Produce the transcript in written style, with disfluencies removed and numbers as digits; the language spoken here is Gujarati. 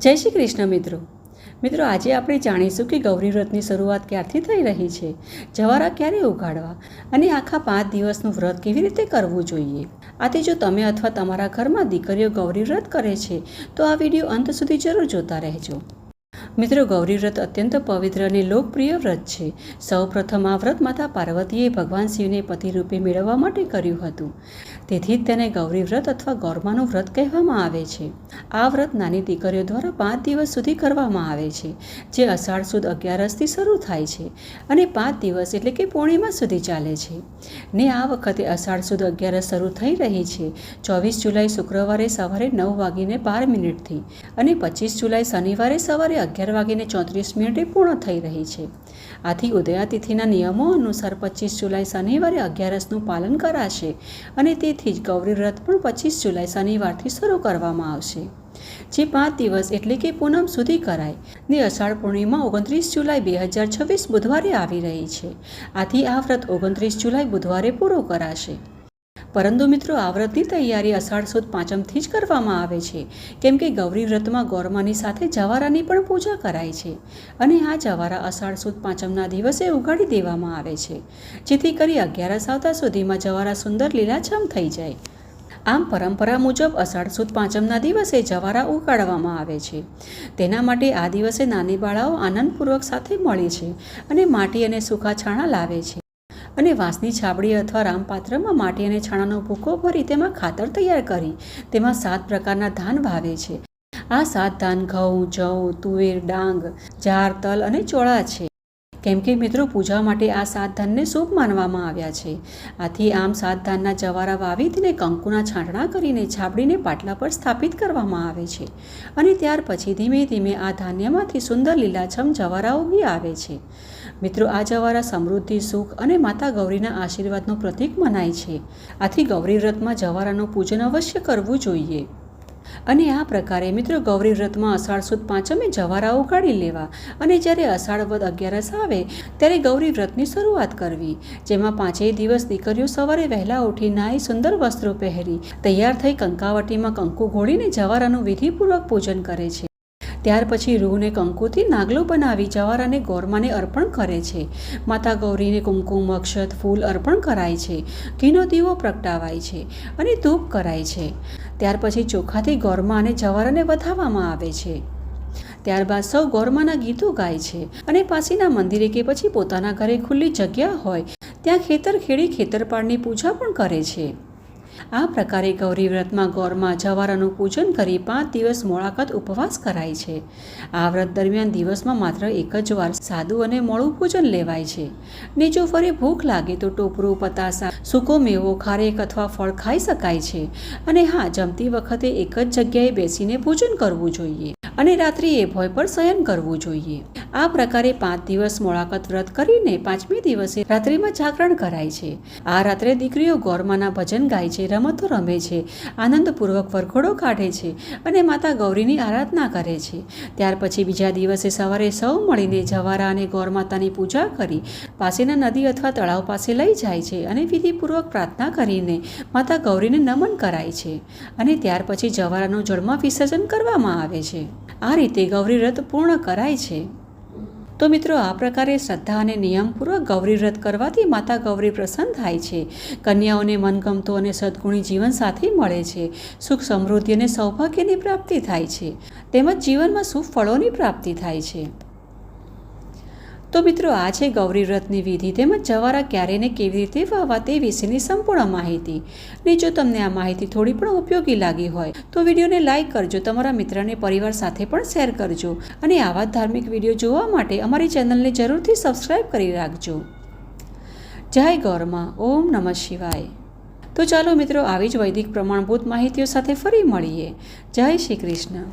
જય શ્રી કૃષ્ણ મિત્રો આજે આપણે જાણીશું કે ગૌરી વ્રતની શરૂઆત ક્યારથી થઈ રહી છે, જવારા ક્યારે ઉગાડવા અને આખા 5 દિવસનું વ્રત કેવી રીતે કરવું જોઈએ। આથી જો તમે અથવા તમારા ઘરમાં દીકરીઓ ગૌરી વ્રત કરે છે તો આ વિડીયો અંત સુધી જરૂર જોતા રહેજો। મિત્રો, ગૌરી વ્રત અત્યંત પવિત્ર અને લોકપ્રિય વ્રત છે। સૌપ્રથમ આ વ્રત માતા પાર્વતીએ ભગવાન શિવને પતિ રૂપે મેળવવા માટે કર્યું હતું, તેથી જ તેને ગૌરી વ્રત અથવા ગૌરમાનું વ્રત કહેવામાં આવે છે। આ વ્રત નાની દીકરીઓ દ્વારા 5 દિવસ સુધી કરવામાં આવે છે, જે અષાઢ સુદ 11થી શરૂ થાય છે અને 5 દિવસ એટલે કે પૂર્ણિમા સુધી ચાલે છે। ને આ વખતે અષાઢ સુદ 11 શરૂ થઈ રહી છે 24 જુલાઈ શુક્રવારે સવારે 9:12 અને 25 જુલાઈ શનિવારે સવારે 11:34 પૂર્ણ થઈ રહી છે। આથી ઉદયાતિથિના નિયમો અનુસાર 25 જુલાઈ શનિવારે 11નું પાલન કરાશે અને તેથી જ ગૌરી વ્રત પણ 25 જુલાઈ શનિવારથી શરૂ કરવામાં આવશે, જે 5 દિવસ એટલે કે પૂનમ સુધી કરાય ને અષાઢ પૂર્ણિમા 29 જુલાઈ 2026 બુધવારે આવી રહી છે। આથી આ વ્રત 29 જુલાઈ બુધવારે પૂરું કરાશે। પરંતુ મિત્રો, આ વ્રતની તૈયારી અષાઢ સુદ પાંચમથી જ કરવામાં આવે છે, કેમ કે ગૌરી વ્રતમાં ગૌરમાની સાથે જવારાની પણ પૂજા કરાય છે અને આ જવારા અષાઢ સુદ પાંચમના દિવસે ઉગાડી દેવામાં આવે છે, જેથી કરી 11 આવતા સુધીમાં જવારા સુંદર લીલાછમ થઈ જાય। આમ પરંપરા મુજબ અષાઢ સુદ પાંચમના દિવસે જવારા ઉગાડવામાં આવે છે। તેના માટે આ દિવસે નાની બાળાઓ આનંદપૂર્વક સાથે મળે છે અને માટી અને સૂકા છાણા લાવે છે અને વાંસની છાબડી અથવા રામપાત્રમાં માટી અને છાણાનો ભૂકો ભરી તેમાં ખાતર તૈયાર કરી તેમાં 7 પ્રકારના ધાન વાવે છે। આ 7 ધાન ઘઉં, જવ, તુવેર, ડાંગ, જાર, તલ અને ચોળા છે, કેમ કે મિત્રો પૂજા માટે આ 7 ધાનને શુભ માનવામાં આવ્યા છે। આથી આમ 7 ધાનના જવારા વાવી તેને કંકુના છાંટણા કરીને છાબડીને પાટલા પર સ્થાપિત કરવામાં આવે છે અને ત્યાર પછી ધીમે ધીમે આ ધાન્યમાંથી સુંદર લીલાછમ જવારા ઉગી આવે છે। મિત્રો, આ જવારા સમૃદ્ધિ, સુખ અને માતા ગૌરીના આશીર્વાદનું પ્રતીક મનાય છે। આથી ગૌરી વ્રતમાં જવારાનું પૂજન અવશ્ય કરવું જોઈએ અને આ પ્રકારે મિત્રો ગૌરી વ્રતમાં અષાઢ સુદ પાંચમે જવારા ઉગાડી લેવા અને જ્યારે અષાઢ વદ 11 આવે ત્યારે ગૌરી વ્રતની શરૂઆત કરવી, જેમાં 5 દિવસ દીકરીઓ સવારે વહેલા ઉઠી નાહી સુંદર વસ્ત્રો પહેરી તૈયાર થઈ કંકાવટીમાં કંકુ ઘોળીને જવારાનું વિધિપૂર્વક પૂજન કરે છે। ત્યાર પછી રૂને કંકુથી નાગલો બનાવી જવારાને ગૌરમાને અર્પણ કરે છે। માતા ગૌરીને કુમકુમ, અક્ષત, ફૂલ અર્પણ કરાય છે, ઘીનો દીવો પ્રગટાવાય છે અને ધૂપ કરાય છે। ત્યાર પછી ચોખાથી ગૌરમા અને જવારાને વધાવવામાં આવે છે। ત્યારબાદ સૌ ગૌરમાના ગીતો ગાય છે અને પાસીના મંદિરે કે પછી પોતાના ઘરે ખુલ્લી જગ્યા હોય ત્યાં ખેતર ખેડી ખેતરપાળની પૂજા પણ કરે છે। આ પ્રકારે ગૌરી વ્રતમાં ગૌરમા જવારાનું પૂજન કરી 5 દિવસ મોળાકત ઉપવાસ કરાય છે। આ વ્રત દરમિયાન દિવસમાં માત્ર એક જ વાર સાદું અને મોડું ભોજન લેવાય છે ને જો ફરી ભૂખ લાગે તો ટોપરું, પતાસા, સૂકો મેવો, ખારેક અથવા ફળ ખાઈ શકાય છે અને હા, જમતી વખતે એક જ જગ્યાએ બેસીને ભોજન કરવું જોઈએ અને રાત્રિએ ભોય પર શયન કરવું જોઈએ। આ પ્રકારે 5 દિવસ મોળાકત વ્રત કરીને 5મે દિવસે રાત્રિમાં જાગરણ કરાય છે। આ રાત્રે દીકરીઓ ગૌરમાના ભજન ગાય છે, રમતો રમે છે, આનંદપૂર્વક વરઘોડો કાઢે છે અને માતા ગૌરીની આરાધના કરે છે। ત્યાર પછી બીજા દિવસે સવારે સૌ મળીને જવારા અને ગૌરમાતાની પૂજા કરી પાસેના નદી અથવા તળાવ પાસે લઈ જાય છે અને વિધિપૂર્વક પ્રાર્થના કરીને માતા ગૌરીને નમન કરાય છે અને ત્યાર પછી જવારાનું જળમાં વિસર્જન કરવામાં આવે છે। આ રીતે ગૌરી વ્રત પૂર્ણ કરાય છે। તો મિત્રો, આ પ્રકારે શ્રદ્ધા અને નિયમપૂર્વક ગૌરી વ્રત કરવાથી માતા ગૌરી પ્રસન્ન થાય છે, કન્યાઓને મનગમતો અને સદગુણી જીવન સાથી મળે છે, સુખ, સમૃદ્ધિ અને સૌભાગ્યની પ્રાપ્તિ થાય છે તેમજ જીવનમાં શુભ ફળોની પ્રાપ્તિ થાય છે। તો મિત્રો, આ છે ગૌરી વ્રતની વિધિ તેમજ જવારા ક્યારે ને કેવી રીતે વાવવા તે વિશેની સંપૂર્ણ માહિતી। ને જો તમને આ માહિતી થોડી પણ ઉપયોગી લાગી હોય તો વિડીયોને લાઇક કરજો, તમારા મિત્ર અને પરિવાર સાથે પણ શેર કરજો અને આવા ધાર્મિક વિડીયો જોવા માટે અમારી ચેનલને જરૂરથી સબસ્ક્રાઈબ કરી રાખજો। જય ગૌરમા, ઓમ નમઃ શિવાય। તો ચાલો મિત્રો, આવી જ વૈદિક પ્રમાણભૂત માહિતીઓ સાથે ફરી મળીએ। જય શ્રી કૃષ્ણ।